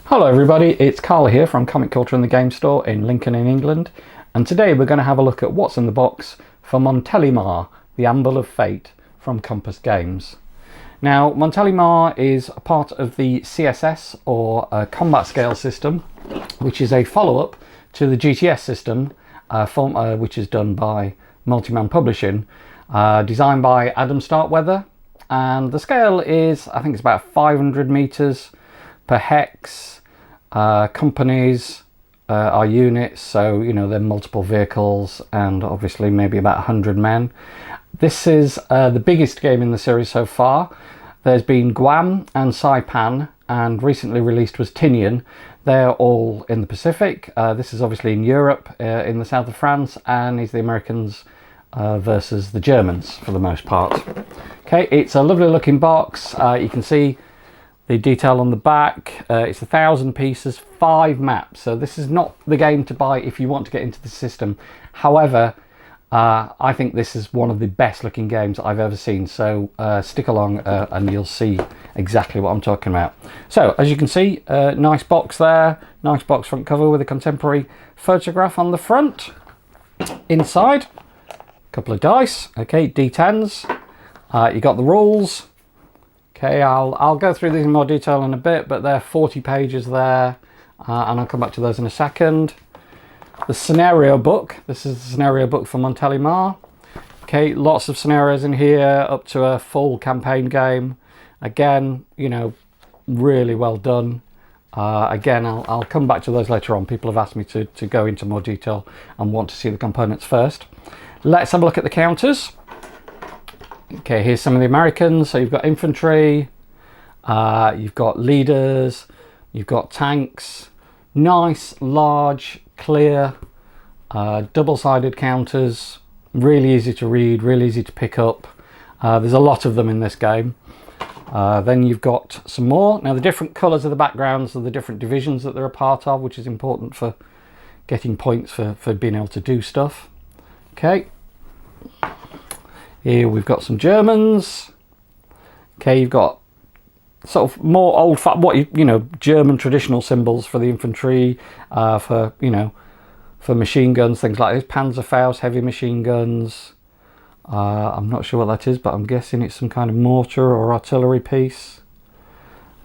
Hello everybody, it's Carl here from Comic Culture and the Game Store in Lincoln in England, and today we're going to have a look at what's in the box for Montélimar, the Anvil of Fate from Compass Games. Now, Montélimar is a part of the CSS, or Combat Scale System, which is a follow-up to the GTS system, which is done by Montélimar Publishing, designed by Adam Starkweather, and the scale is, I think it's about 500 meters per hex. Companies are units, so you know they're multiple vehicles and obviously maybe about 100 men. This is the biggest game in the series so far. There's been Guam and Saipan, and recently released was Tinian. They're all in the Pacific. This is obviously in Europe, in the south of France, and is the Americans versus the Germans for the most part. Okay, it's a lovely looking box. You can see the detail on the back. It's 1,000 pieces, 5 maps. So this is not the game to buy if you want to get into the system. However, I think this is one of the best looking games I've ever seen. So stick along and you'll see exactly what I'm talking about. So as you can see, nice box there. Nice box front cover with a contemporary photograph on the front. Inside, a couple of dice. Okay, D10s. You got the rules. Okay, I'll go through these in more detail in a bit, but there are 40 pages there, and I'll come back to those in a second. The scenario book. This is the scenario book for Montélimar. Okay, lots of scenarios in here, up to a full campaign game. Again, you know, really well done. Again, I'll come back to those later on. People have asked me to go into more detail and want to see the components first. Let's have a look at the counters. Okay, here's some of the Americans. So you've got infantry, you've got leaders, you've got tanks. Nice, large, clear, double-sided counters. Really easy to read, really easy to pick up. There's a lot of them in this game. Then you've got some more. Now the different colours of the backgrounds of the different divisions that they're a part of, which is important for getting points for being able to do stuff. Okay. Here we've got some Germans. Okay, you've got sort of more German traditional symbols for the infantry, for machine guns, things like this. Panzerfaust, heavy machine guns. I'm not sure what that is, but I'm guessing it's some kind of mortar or artillery piece.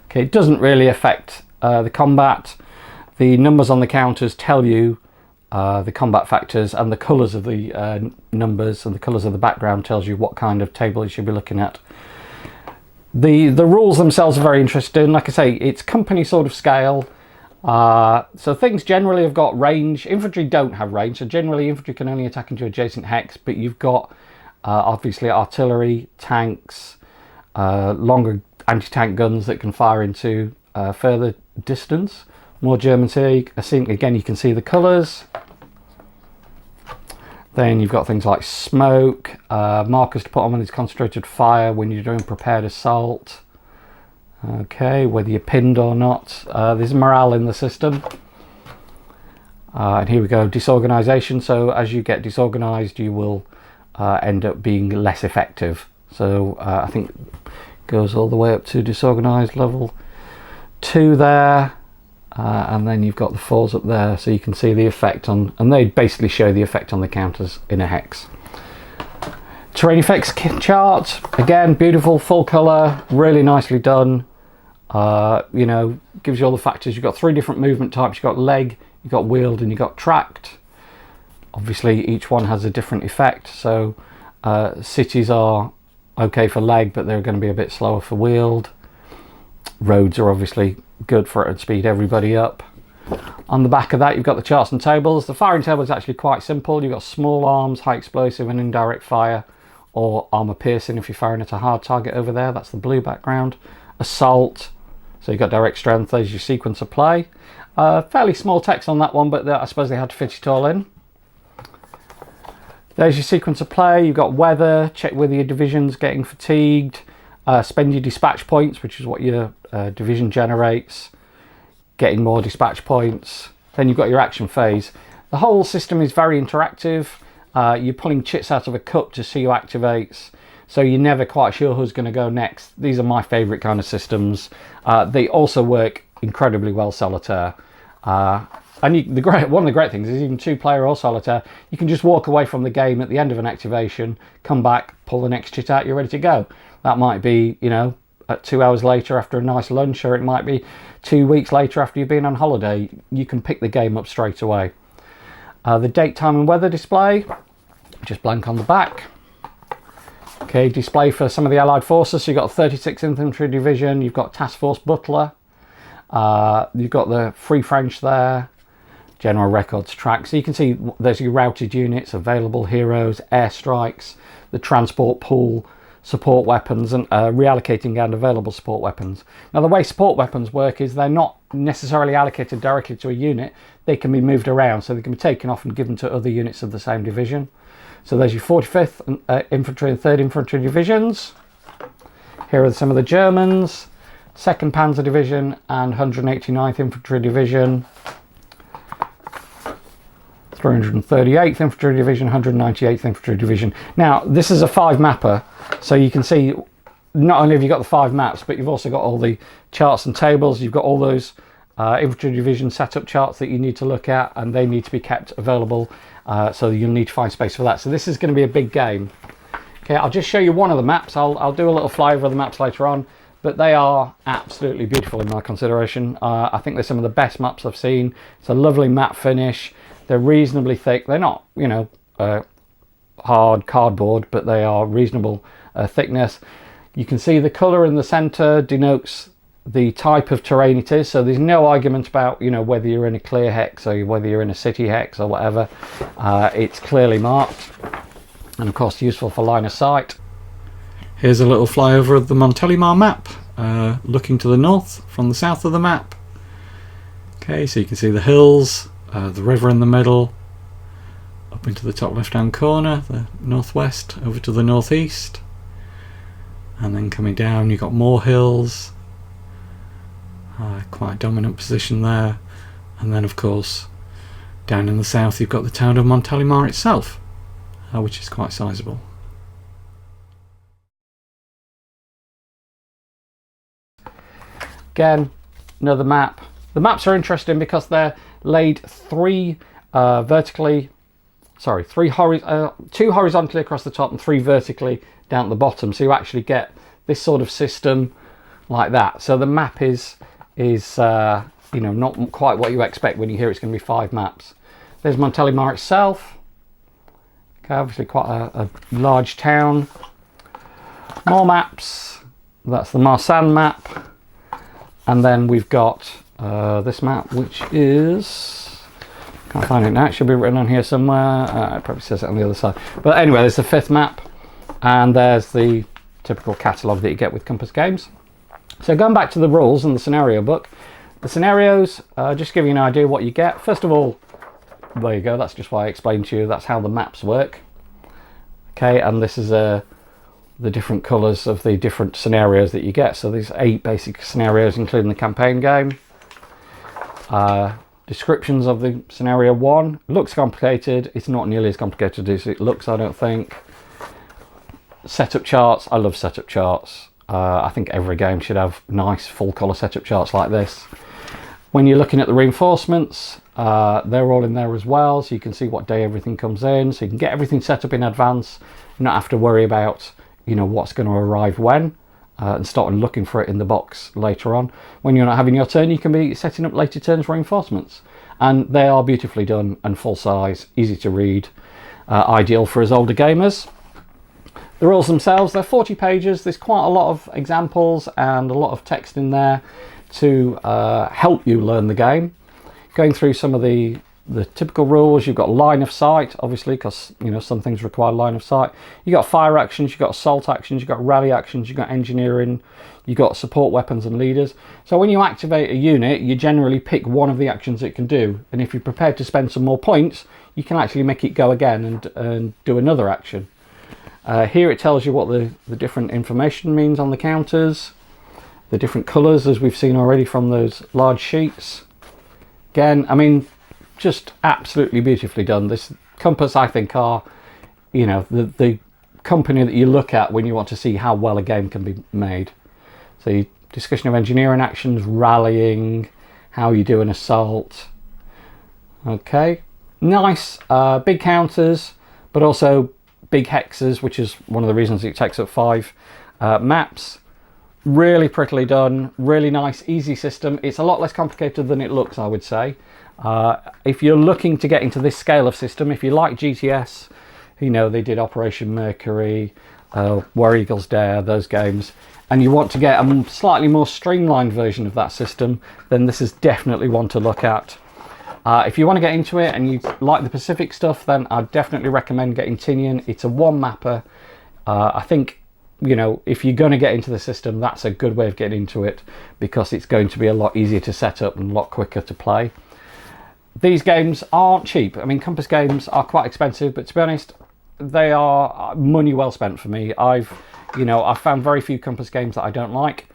Okay, it doesn't really affect the combat. The numbers on the counters tell you the combat factors, and the colours of the numbers and the colours of the background tells you what kind of table you should be looking at. The rules themselves are very interesting. Like I say, it's company sort of scale. So things generally have got range. Infantry don't have range, so generally infantry can only attack into adjacent hex, but you've got obviously artillery, tanks, longer anti-tank guns that can fire into further distance. More Germans here. Again, you can see the colours. Then you've got things like smoke, markers to put on when there's concentrated fire, when you're doing prepared assault. Okay, whether you're pinned or not. There's morale in the system. And here we go, disorganisation. So as you get disorganised, you will end up being less effective. So I think it goes all the way up to disorganised level 2 there. And then you've got the 4s up there, so you can see the effect on, and they basically show the effect on the counters in a hex. Terrain effects chart, again, beautiful, full colour, really nicely done. Gives you all the factors. You've got 3 different movement types. You've got leg, you've got wheeled, and you've got tracked. Obviously, each one has a different effect. So cities are okay for leg, but they're going to be a bit slower for wheeled. Roads are obviously good for it to speed everybody up. On the back of that, you've got the charts and tables. The firing table is actually quite simple. You've got small arms, high explosive and indirect fire, or armor piercing if you're firing at a hard target over there. That's the blue background. Assault, so you've got direct strength. There's your sequence of play. Fairly small text on that one, but I suppose they had to fit it all in. There's your sequence of play. You've got weather, check whether your division's getting fatigued. Spend your dispatch points, which is what your division generates, getting more dispatch points. Then you've got your action phase. The whole system is very interactive. You're pulling chits out of a cup to see who activates. so you're never quite sure who's going to go next. These are my favourite kind of systems. They also work incredibly well solitaire. And one of the great things is even 2-player or solitaire, you can just walk away from the game at the end of an activation, come back, pull the next chit out, you're ready to go. That might be, you know, at 2 hours later after a nice lunch, or it might be 2 weeks later after you've been on holiday. You can pick the game up straight away. The date, time and weather display, just blank on the back. Okay, display for some of the Allied forces. So you've got 36th Infantry Division, you've got Task Force Butler, you've got the Free French there, General Records track. So you can see there's your routed units, available heroes, airstrikes, the transport pool, support weapons, and reallocating and available support weapons. Now the way support weapons work is they're not necessarily allocated directly to a unit. They can be moved around, so they can be taken off and given to other units of the same division. So there's your 45th Infantry and 3rd Infantry Divisions. Here are some of the Germans, 2nd Panzer Division and 189th Infantry Division, 338th Infantry Division, 198th Infantry Division. Now this is a 5-mapper, so you can see not only have you got the 5 maps, but you've also got all the charts and tables. You've got all those infantry division setup charts that you need to look at, and they need to be kept available, so you'll need to find space for that. So this is going to be a big game. Okay, I'll just show you one of the maps. I'll do a little flyover of the maps later on, but they are absolutely beautiful in my consideration. I think they're some of the best maps I've seen. It's a lovely matte finish. They're reasonably thick. They're not, you know, hard cardboard, but they are reasonable thickness. You can see the colour in the centre denotes the type of terrain it is, so there's no argument about, you know, whether you're in a clear hex or whether you're in a city hex or whatever. It's clearly marked, and of course useful for line of sight. Here's a little flyover of the Montélimar map, looking to the north from the south of the map. Okay, so you can see the hills, the river in the middle, up into the top left hand corner, the northwest over to the northeast, and then coming down you've got more hills, quite a dominant position there, and then of course down in the south you've got the town of Montélimar itself, which is quite sizable. Again, another map. The maps are interesting because they're laid two horizontally across the top and 3 vertically down at the bottom, so you actually get this sort of system like that. So the map is you know, not quite what you expect when you hear it's going to be 5 maps. There's Montélimar itself. Okay, obviously quite a large town. More maps. That's the Marsan map. And then we've got this map, which is, can't find it now, it should be written on here somewhere. It probably says it on the other side. But anyway, there's the 5th map, and there's the typical catalogue that you get with Compass Games. So going back to the rules and the scenario book, the scenarios, just give you an idea what you get. First of all, there you go, that's just why I explained to you, that's how the maps work. Okay, and this is the different colours of the different scenarios that you get. So there's 8 basic scenarios, including the campaign game. Descriptions of the scenario 1. Looks complicated. It's not nearly as complicated as it looks, I don't think. Setup charts. I love setup charts. I think every game should have nice full colour setup charts like this. When you're looking at the reinforcements, they're all in there as well, so you can see what day everything comes in, so you can get everything set up in advance, not have to worry about, you know, what's going to arrive when, and start looking for it in the box later on. When you're not having your turn, you can be setting up later turns reinforcements, and they are beautifully done and full size, easy to read, ideal for us older gamers. The rules themselves, they're 40 pages. There's quite a lot of examples and a lot of text in there to help you learn the game. Going through some of the typical rules, you've got line of sight, obviously, because, you know, some things require line of sight. You've got fire actions, you've got assault actions, you've got rally actions, you've got engineering, you've got support weapons and leaders. So when you activate a unit, you generally pick one of the actions it can do, and if you're prepared to spend some more points, you can actually make it go again and do another action. Here it tells you what the different information means on the counters, the different colours, as we've seen already from those large sheets. Again, I mean, just absolutely beautifully done. This Compass, I think, are, you know, the company that you look at when you want to see how well a game can be made. So discussion of engineering actions, rallying, how you do an assault. Okay, nice big counters, but also big hexes, which is one of the reasons it takes up 5 maps. Really prettily done, really nice, easy system. It's a lot less complicated than it looks, I would say. If you're looking to get into this scale of system, if you like GTS, you know, they did Operation Mercury, War Eagles Dare, those games, and you want to get a slightly more streamlined version of that system, then this is definitely one to look at. If you want to get into it and you like the Pacific stuff, then I'd definitely recommend getting Tinian. It's a one mapper. I think, you know, if you're going to get into the system, that's a good way of getting into it, because it's going to be a lot easier to set up and a lot quicker to play. These games aren't cheap. I mean, Compass games are quite expensive, but to be honest, they are money well spent for me. I've found very few Compass games that I don't like.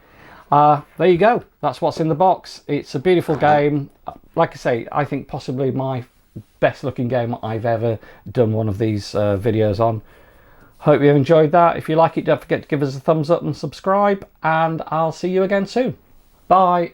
There you go. That's what's in the box. It's a beautiful game. Like I say, I think possibly my best looking game I've ever done one of these videos on. Hope you enjoyed that. If you like it, don't forget to give us a thumbs up and subscribe, and I'll see you again soon. Bye.